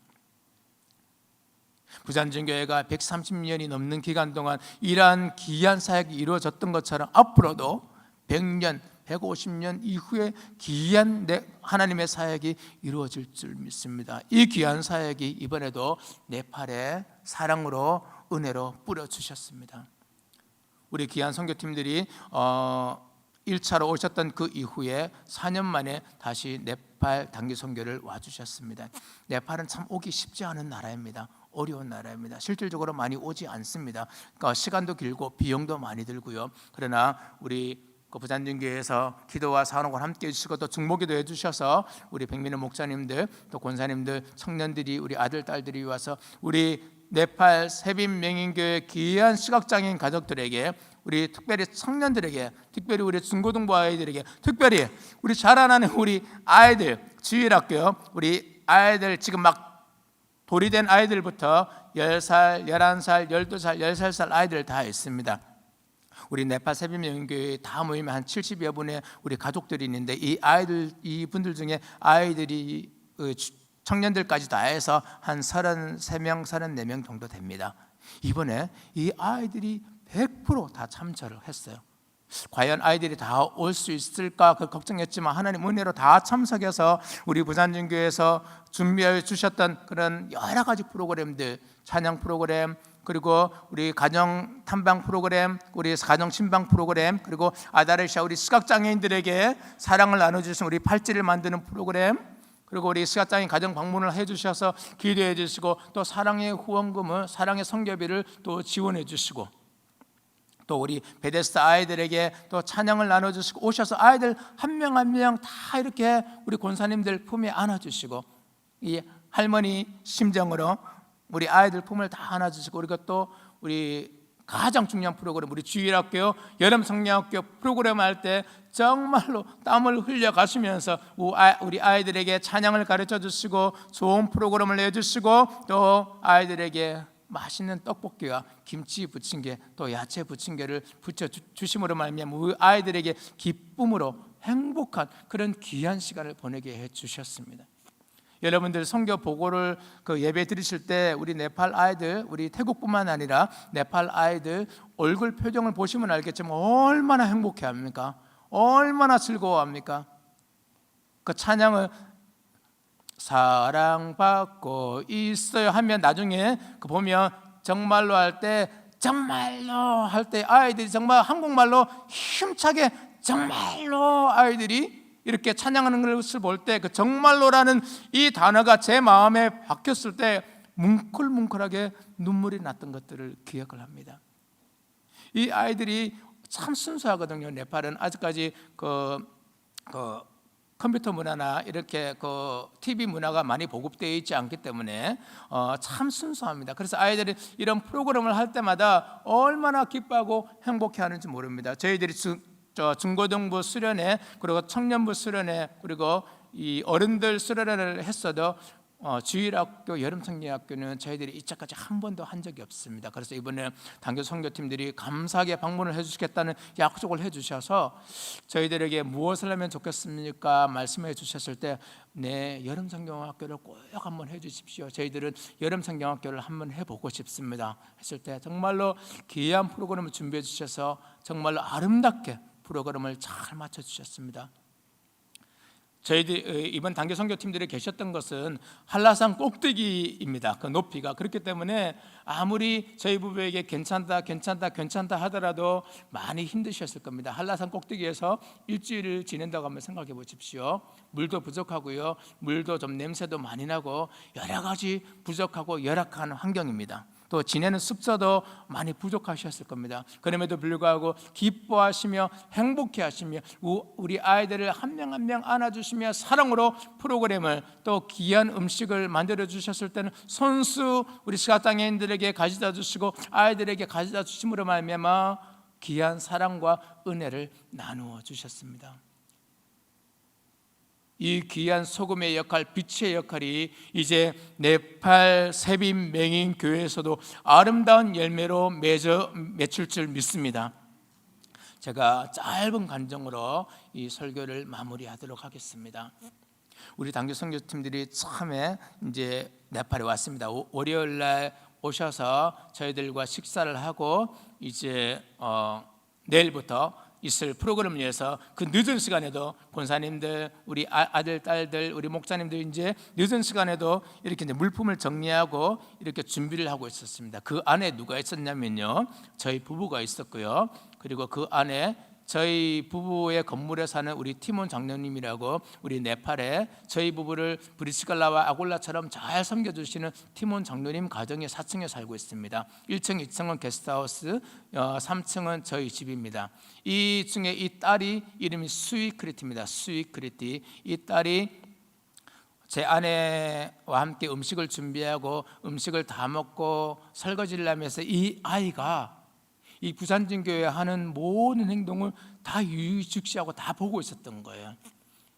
부산진교회가 130년이 넘는 기간 동안 이러한 귀한 사역이 이루어졌던 것처럼 앞으로도 100년, 150년 이후에 귀한 하나님의 사역이 이루어질 줄 믿습니다. 이 귀한 사역이 이번에도 네팔에 사랑으로 은혜로 뿌려주셨습니다. 우리 귀한 선교팀들이 1차로 오셨던 그 이후에 4년 만에 다시 네팔 단기 선교를 와주셨습니다. 네팔은 참 오기 쉽지 않은 나라입니다. 어려운 나라입니다. 실질적으로 많이 오지 않습니다. 그러니까 시간도 길고 비용도 많이 들고요. 그러나 우리 그 부산중교회에서 기도와 사역을 함께 해주시고 또 중보기도 해주셔서 우리 백민호 목사님들 또 권사님들 청년들이 우리 아들 딸들이 와서 우리 네팔 세빈 명인교회 귀한 시각장애인 가족들에게 우리 특별히 청년들에게 특별히 우리 중고등부 아이들에게 특별히 우리 자라나는 우리 아이들 주일학교 우리 아이들 지금 막 돌이 된 아이들부터 10살, 11살, 12살, 13살 아이들 다 있습니다. 우리 네팔 세빈명인교회 다 모이면 한 70여 분의 우리 가족들이 있는데 이 아이들 이분들 중에 아이들이 청년들까지 다 해서 한 33명, 34명 정도 됩니다. 이번에 이 아이들이 100% 다 참여를 했어요. 과연 아이들이 다 올 수 있을까 그 걱정했지만 하나님 은혜로 다 참석해서 우리 부산중교회에서 준비해 주셨던 그런 여러 가지 프로그램들, 찬양 프로그램, 그리고 우리 가정 탐방 프로그램, 우리 가정 신방 프로그램, 그리고 아다레시아 우리 시각장애인들에게 사랑을 나눠주신 우리 팔찌를 만드는 프로그램, 그리고 우리 시각장애인 가정 방문을 해주셔서 기도해 주시고 또 사랑의 후원금을 사랑의 성교비를 또 지원해 주시고 또 우리 베데스다 아이들에게 또 찬양을 나눠주시고 오셔서 아이들 한 명 한 명 다 이렇게 우리 권사님들 품에 안아주시고 이 할머니 심정으로 우리 아이들 품을 다 안아주시고 그리고 또 우리 가장 중요한 프로그램 우리 주일학교 여름 성령학교 프로그램 할 때 정말로 땀을 흘려 가시면서 우리 아이들에게 찬양을 가르쳐 주시고 좋은 프로그램을 내주시고 또 아이들에게 맛있는 떡볶이와 김치 부침개 또 야채 부침개를 부쳐 주심으로 말미암아 우리 아이들에게 기쁨으로 행복한 그런 귀한 시간을 보내게 해 주셨습니다. 여러분들 선교 보고를 그 예배 드리실 때 우리 네팔 아이들, 우리 태국뿐만 아니라 네팔 아이들 얼굴 표정을 보시면 알겠지만 얼마나 행복해합니까? 얼마나 즐거워합니까? 그 찬양을 사랑받고 있어요 하면 나중에 그 보면 정말로 할 때 정말로 할 때 아이들이 정말 한국말로 힘차게 정말로 아이들이 이렇게 찬양하는 것을 볼 때 그 정말로라는 이 단어가 제 마음에 박혔을 때 뭉클뭉클하게 눈물이 났던 것들을 기억을 합니다. 이 아이들이 참 순수하거든요. 네팔은 아직까지 컴퓨터 문화나 이렇게 TV 문화가 많이 보급되어 있지 않기 때문에 참 순수합니다. 그래서 아이들이 이런 프로그램을 할 때마다 얼마나 기뻐하고 행복해하는지 모릅니다. 저희들이 중고등부 수련회 그리고 청년부 수련회 그리고 이 어른들 수련회를 했어도 주일학교 여름성경학교는 저희들이 이때까지 한 번도 한 적이 없습니다. 그래서 이번에 단교 선교팀들이 감사하게 방문을 해주시겠다는 약속을 해주셔서 저희들에게 무엇을 하면 좋겠습니까? 말씀해 주셨을 때 네, 여름성경학교를 꼭 한번 해주십시오. 저희들은 여름성경학교를 한번 해보고 싶습니다. 했을 때 정말로 귀한 프로그램을 준비해 주셔서 정말로 아름답게 프로그램을 잘 맞춰 주셨습니다. 저희들 이번 단계 선교팀들이 계셨던 것은 한라산 꼭대기입니다. 그 높이가 그렇기 때문에 아무리 저희 부부에게 괜찮다 하더라도 많이 힘드셨을 겁니다. 한라산 꼭대기에서 일주일을 지낸다고 한번 생각해 보십시오. 물도 부족하고요, 물도 좀 냄새도 많이 나고 여러 가지 부족하고 열악한 환경입니다. 또 지내는 습서도 많이 부족하셨을 겁니다. 그럼에도 불구하고 기뻐하시며 행복해하시며 우리 아이들을 한 명 한 명 안아주시며 사랑으로 프로그램을 또 귀한 음식을 만들어 주셨을 때는 손수 우리 시각장애인들에게 가져다 주시고 아이들에게 가져다 주심으로 말미암아 귀한 사랑과 은혜를 나누어 주셨습니다. 이 귀한 소금의 역할, 빛의 역할이 이제 네팔 세빈 맹인 교회에서도 아름다운 열매로 맺힐 줄 믿습니다. 제가 짧은 간증으로 이 설교를 마무리하도록 하겠습니다. 우리 단교 선교팀들이 처음에 이제 네팔에 왔습니다. 월요일 날 오셔서 저희들과 식사를 하고 이제 내일부터 있을 프로그램을 위해서 그 늦은 시간에도 권사님들, 우리 아들, 딸들, 우리 목사님들 이제 늦은 시간에도 이렇게 이제 물품을 정리하고 이렇게 준비를 하고 있었습니다. 그 안에 누가 있었냐면요, 저희 부부가 있었고요. 그리고 그 안에 저희 부부의 건물에 사는 우리 티몬 장로님이라고 우리 네팔에 저희 부부를 브리스갈라와 아골라처럼 잘 섬겨주시는 티몬 장로님 가정의 4층에 살고 있습니다. 1층, 2층은 게스트하우스, 3층은 저희 집입니다. 이 중에 이 딸이 이름이 스위크리티입니다. 스위크리티. 이 딸이 제 아내와 함께 음식을 준비하고 음식을 다 먹고 설거지를 하면서 이 아이가 이 부산진교회 하는 모든 행동을 다 유의즉시하고 다 보고 있었던 거예요.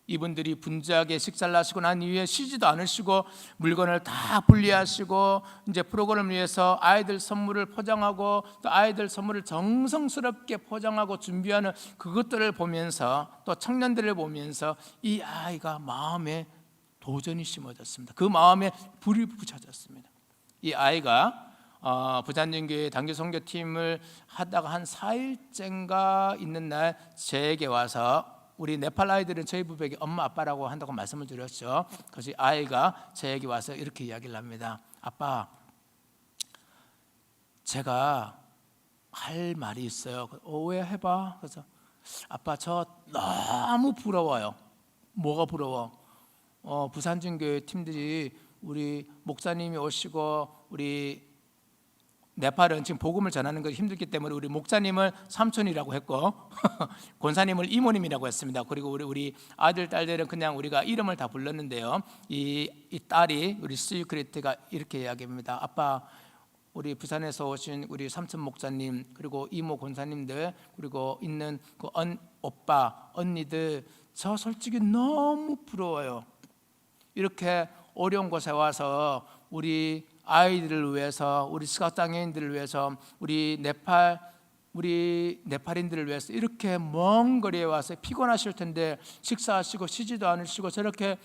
이분들이 분주하게 식사를 하시고 난 이후에 쉬지도 않으시고 물건을 다 분리하시고 이제 프로그램을 위해서 아이들 선물을 포장하고 또 아이들 선물을 정성스럽게 포장하고 준비하는 그것들을 보면서 또 청년들을 보면서 이 아이가 마음에 도전이 심어졌습니다. 그 마음에 불이 붙여졌습니다. 이 아이가 부산진교회 단기선교팀을 하다가 한 4일째인가 있는 날 제게 와서 우리 네팔 아이들은 저희 부부에게 엄마 아빠라고 한다고 말씀을 드렸죠. 그래서 아이가 제게 와서 이렇게 이야기를 합니다. 아빠, 제가 할 말이 있어요. 왜 해봐? 그래서 아빠 저 너무 부러워요. 뭐가 부러워? 부산진교회 팀들이 우리 목사님이 오시고 우리 네팔은 지금 복음을 전하는 것이 힘들기 때문에 우리 목사님을 삼촌이라고 했고 권사님을 이모님이라고 했습니다. 그리고 우리 아들 딸들은 그냥 우리가 이름을 다 불렀는데요. 이 딸이 우리 스위크리트가 이렇게 이야기합니다. 아빠, 우리 부산에서 오신 우리 삼촌 목사님 그리고 이모 권사님들 그리고 있는 그 오빠 언니들 저 솔직히 너무 부러워요. 이렇게 어려운 곳에 와서 우리 아이들을 위해서, 우리 시각장애인들을 위해서, 우리 네팔인들을 위해서 이렇게 먼 거리에 와서 피곤하실 텐데 식사하시고 쉬지도 않으시고 저렇게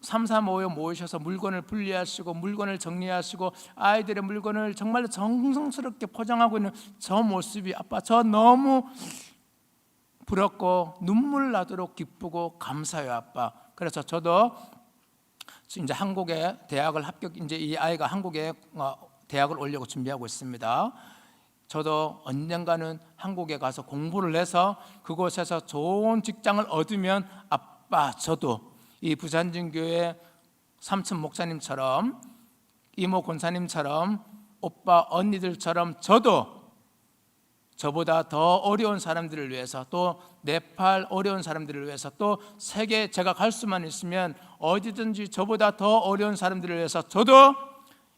3, 4, 5에 모이셔서 물건을 분리하시고 물건을 정리하시고 아이들의 물건을 정말로 정성스럽게 포장하고 있는 저 모습이 아빠 저 너무 부럽고 눈물 나도록 기쁘고 감사해요 아빠. 그래서 저도 이제 한국에 대학을 이제 이 아이가 한국에 대학을 오려고 준비하고 있습니다. 저도 언젠가는 한국에 가서 공부를 해서 그곳에서 좋은 직장을 얻으면 아빠 저도 이 부산진교회 삼촌 목사님처럼 이모 권사님처럼 오빠 언니들처럼 저도 저보다 더 어려운 사람들을 위해서 또 네팔 어려운 사람들을 위해서 또 세계 제가 갈 수만 있으면 어디든지 저보다 더 어려운 사람들을 위해서 저도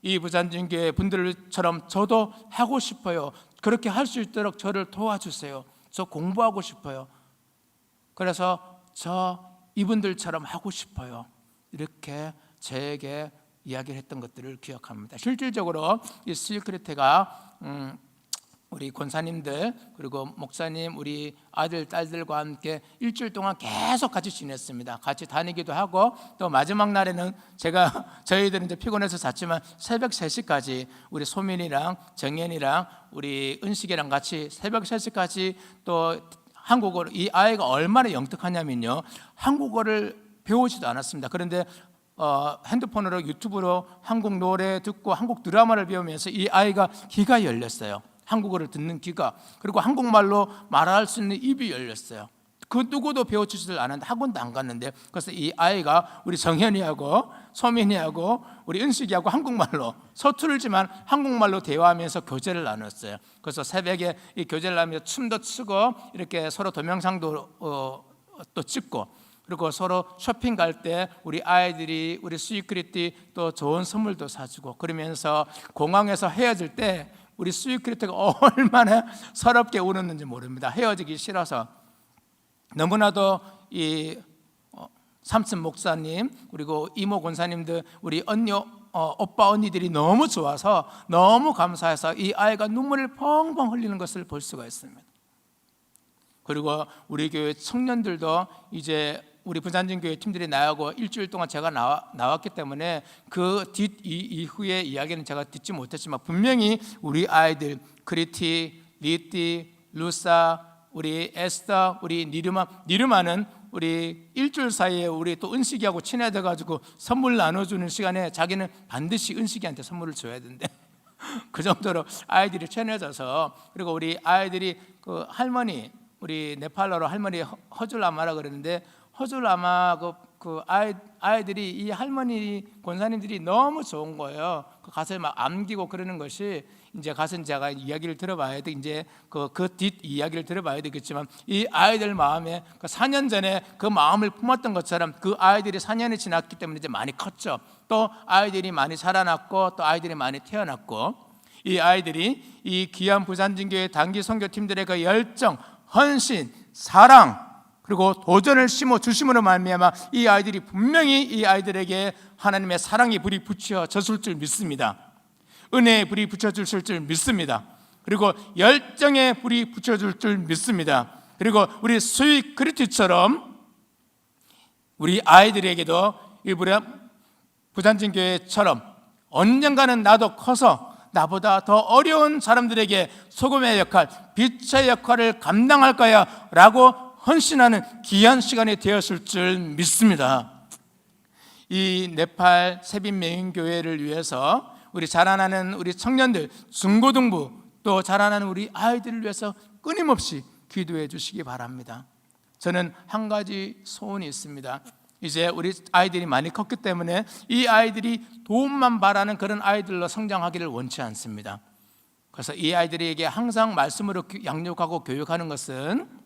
이 부산진교회 분들처럼 저도 하고 싶어요. 그렇게 할 수 있도록 저를 도와주세요. 저 공부하고 싶어요. 그래서 저 이분들처럼 하고 싶어요. 이렇게 저에게 이야기를 했던 것들을 기억합니다. 실질적으로 이 스위크리트가 우리 권사님들 그리고 목사님 우리 아들 딸들과 함께 일주일 동안 계속 같이 지냈습니다. 같이 다니기도 하고 또 마지막 날에는 저희들은 이제 피곤해서 잤지만 새벽 3시까지 우리 소민이랑 정연이랑 우리 은식이랑 같이 새벽 3시까지 또 한국어로 이 아이가 얼마나 영특하냐면요. 한국어를 배우지도 않았습니다. 그런데 핸드폰으로 유튜브로 한국 노래 듣고 한국 드라마를 배우면서 이 아이가 귀가 열렸어요. 한국어를 듣는 귀가. 그리고 한국말로 말할 수 있는 입이 열렸어요. 그 누구도 배워주지를 않았는데 학원도 안 갔는데 그래서 이 아이가 우리 정현이하고 소민이하고 우리 은식이하고 한국말로 서투르지만 한국말로 대화하면서 교제를 나눴어요. 그래서 새벽에 이 교제를 하면서 춤도 추고 이렇게 서로 동영상도 또 찍고 그리고 서로 쇼핑 갈 때 우리 아이들이 우리 스위크리티 또 좋은 선물도 사주고 그러면서 공항에서 헤어질 때 우리 스위크리트가 얼마나 서럽게 울었는지 모릅니다. 헤어지기 싫어서 너무나도 이 삼촌 목사님 그리고 이모 권사님들 우리 오빠 언니들이 너무 좋아서 너무 감사해서 이 아이가 눈물을 펑펑 흘리는 것을 볼 수가 있습니다. 그리고 우리 교회 청년들도 이제 우리 부산진교회 팀들이 나하고 일주일 동안 제가 나왔기 때문에 그 이후의 이야기는 제가 듣지 못했지만 분명히 우리 아이들 크리티, 리티, 루사, 우리 에스더, 우리 니르마는 우리 일주일 사이에 우리 또 은식이하고 친해져가지고 선물 나눠주는 시간에 자기는 반드시 은식이한테 선물을 줘야 된대. 그 정도로 아이들이 친해져서 그리고 우리 아이들이 그 할머니 우리 네팔어로 할머니 허줄라마라 그러는데, 허줄라마 아이들이 이 할머니 권사님들이 너무 좋은 거예요. 가서 막 안기고 그러는 것이, 이제 가서 제가 이야기를 들어봐야 돼. 이제 그 뒷 이야기를 들어봐야 되겠지만, 이 아이들 마음에 4년 전에 그 마음을 품었던 것처럼 그 아이들이 4년이 지났기 때문에 이제 많이 컸죠. 또 아이들이 많이 자라났고, 또 아이들이 많이 태어났고, 이 아이들이 이 귀한 부산진교회 단기 선교팀들의 그 열정, 헌신, 사랑, 그리고 도전을 심어 주심으로 말미암아 이 아이들이 분명히 이 아이들에게 하나님의 사랑의 불이 붙여졌을 줄 믿습니다. 은혜의 불이 붙여졌을 줄 믿습니다. 그리고 열정의 불이 붙여질 줄 믿습니다. 그리고 우리 스윗 크리티처럼 우리 아이들에게도 일부러 부산진교회처럼 언젠가는 나도 커서 나보다 더 어려운 사람들에게 소금의 역할, 빛의 역할을 감당할 거야 라고 헌신하는 귀한 시간이 되었을 줄 믿습니다. 이 네팔 세빈맹인교회를 위해서 우리 자라나는 우리 청년들, 중고등부, 또 자라나는 우리 아이들을 위해서 끊임없이 기도해 주시기 바랍니다. 저는 한 가지 소원이 있습니다. 이제 우리 아이들이 많이 컸기 때문에 이 아이들이 도움만 바라는 그런 아이들로 성장하기를 원치 않습니다. 그래서 이 아이들에게 항상 말씀으로 양육하고 교육하는 것은,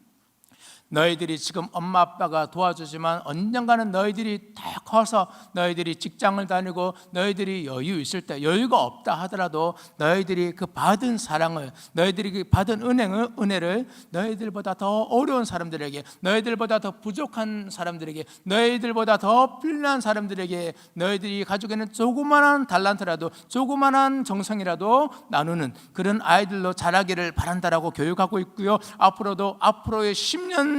너희들이 지금 엄마 아빠가 도와주지만 언젠가는 너희들이 다 커서 너희들이 직장을 다니고 너희들이 여유 있을 때, 여유가 없다 하더라도 너희들이 그 받은 사랑을, 너희들이 그 받은 은혜를 너희들보다 더 어려운 사람들에게, 너희들보다 더 부족한 사람들에게, 너희들보다 더 필요한 사람들에게 너희들이 가지고 있는 조그만한 달란트라도, 조그만한 정성이라도 나누는 그런 아이들로 자라기를 바란다라고 교육하고 있고요. 앞으로의 10년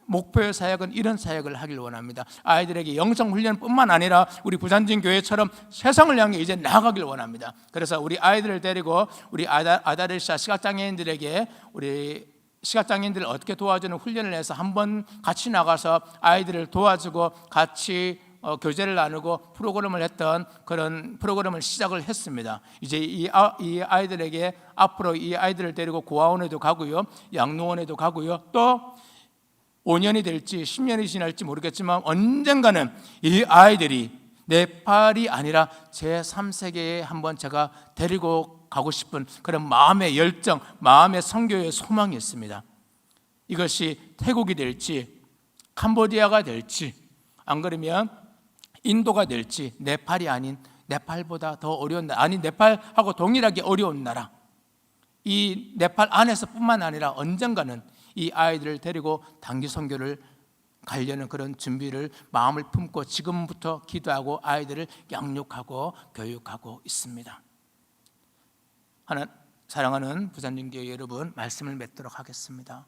목표의 사역은 이런 사역을 하길 원합니다. 아이들에게 영성 훈련뿐만 아니라 우리 부산진교회처럼 세상을 향해 이제 나아가길 원합니다. 그래서 우리 아이들을 데리고 우리 아다르샤 시각장애인들에게, 우리 시각장애인들을 어떻게 도와주는 훈련을 해서 한번 같이 나가서 아이들을 도와주고 같이 교제를 나누고 프로그램을 했던 그런 프로그램을 시작을 했습니다. 이제 이 아이들에게 앞으로 이 아이들을 데리고 고아원에도 가고요, 양로원에도 가고요, 또 5년이 될지 10년이 지날지 모르겠지만 언젠가는 이 아이들이 네팔이 아니라 제3세계에 한번 제가 데리고 가고 싶은 그런 마음의 열정, 마음의 선교의 소망이 있습니다. 이것이 태국이 될지 캄보디아가 될지, 안 그러면 인도가 될지, 네팔이 아닌 네팔보다 더 어려운 나라, 아니 네팔하고 동일하게 어려운 나라, 이 네팔 안에서뿐만 아니라 언젠가는 이 아이들을 데리고 단기 선교를 가려는 그런 준비를 마음을 품고 지금부터 기도하고 아이들을 양육하고 교육하고 있습니다. 사랑하는 부산진교회 여러분, 말씀을 맺도록 하겠습니다.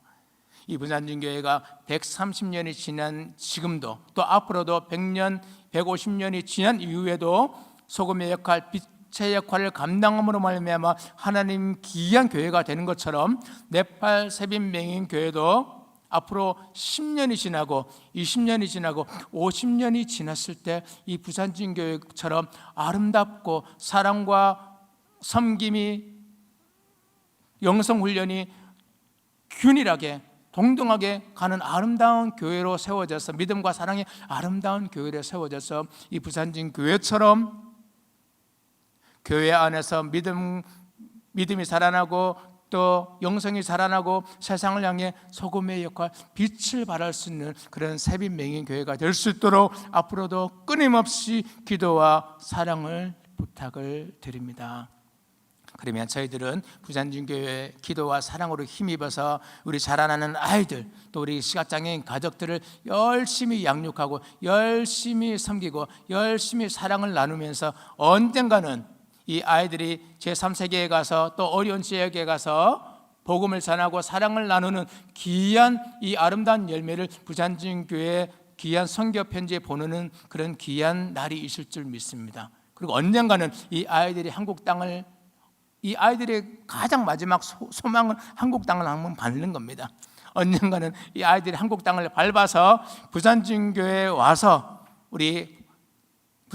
이 부산진교회가 130년이 지난 지금도, 또 앞으로도 100년, 150년이 지난 이후에도 소금의 역할, 빛의 역할을 감당함으로 말미암아 하나님 귀한 교회가 되는 것처럼 네팔 세빈맹인교회도 앞으로 10년이 지나고 20년이 지나고 50년이 지났을 때 이 부산진교회처럼 아름답고 사랑과 섬김이, 영성훈련이 균일하게 동등하게 가는 아름다운 교회로 세워져서, 믿음과 사랑의 아름다운 교회로 세워져서 이 부산진교회처럼 교회 안에서 믿음이 자라나고 또 영성이 자라나고 세상을 향해 소금의 역할, 빛을 발할 수 있는 그런 세빈맹인교회가 될 수 있도록 앞으로도 끊임없이 기도와 사랑을 부탁을 드립니다. 그러면 저희들은 부산진교회 기도와 사랑으로 힘입어서 우리 자라나는 아이들, 또 우리 시각장애인 가족들을 열심히 양육하고 열심히 섬기고 열심히 사랑을 나누면서 언젠가는 이 아이들이 제3세계에 가서 또 어려운 지역에 가서 복음을 전하고 사랑을 나누는 귀한 이 아름다운 열매를 부산진교회 귀한 선교 편지에 보내는 그런 귀한 날이 있을 줄 믿습니다. 그리고 언젠가는 이 아이들이 한국 땅을, 이 아이들의 가장 마지막 소망은 한국 땅을 한번 밟는 겁니다. 언젠가는 이 아이들이 한국 땅을 밟아서 부산진교회에 와서 우리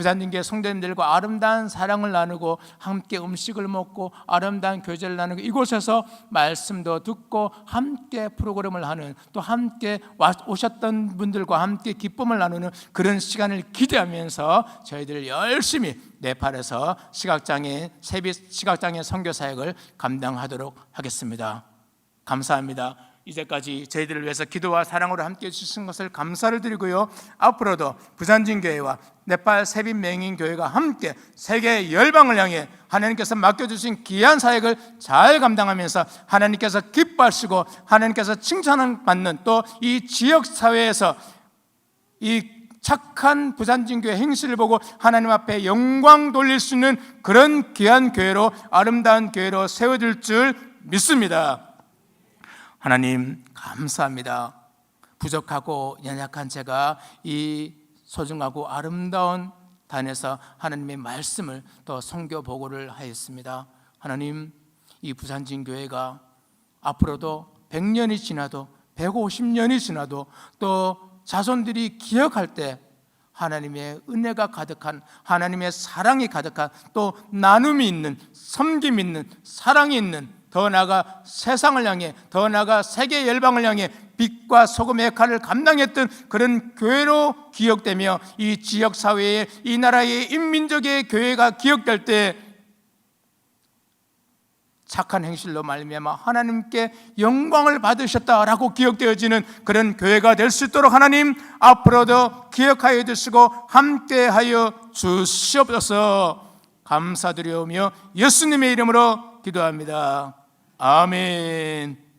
부산진교회 성도님들과 아름다운 사랑을 나누고 함께 음식을 먹고 아름다운 교제를 나누고 이곳에서 말씀도 듣고 함께 프로그램을 하는, 또 함께 오셨던 분들과 함께 기쁨을 나누는 그런 시간을 기대하면서 저희들 열심히 네팔에서 시각장애인 선교 사역을 감당하도록 하겠습니다. 감사합니다. 이제까지 저희들을 위해서 기도와 사랑으로 함께 해주신 것을 감사를 드리고요, 앞으로도 부산진교회와 네팔 세빛맹인교회가 함께 세계 열방을 향해 하나님께서 맡겨주신 귀한 사역을 잘 감당하면서 하나님께서 기뻐하시고 하나님께서 칭찬을 받는, 또 이 지역사회에서 이 착한 부산진교회 행실을 보고 하나님 앞에 영광 돌릴 수 있는 그런 귀한 교회로, 아름다운 교회로 세워질 줄 믿습니다. 하나님 감사합니다. 부족하고 연약한 제가 이 소중하고 아름다운 단에서 하나님의 말씀을 또 선교 보고를 하였습니다. 하나님, 이 부산진교회가 앞으로도 100년이 지나도 150년이 지나도 또 자손들이 기억할 때 하나님의 은혜가 가득한, 하나님의 사랑이 가득한, 또 나눔이 있는, 섬김이 있는, 사랑이 있는, 더 나아가 세상을 향해, 더 나아가 세계 열방을 향해 빛과 소금의 역할을 감당했던 그런 교회로 기억되며, 이 지역사회에, 이 나라의 인민족의 교회가 기억될 때 착한 행실로 말미암아 하나님께 영광을 받으셨다라고 기억되어지는 그런 교회가 될 수 있도록 하나님 앞으로도 기억하여 주시고 함께하여 주시옵소서. 감사드리오며 예수님의 이름으로 기도합니다. 아멘.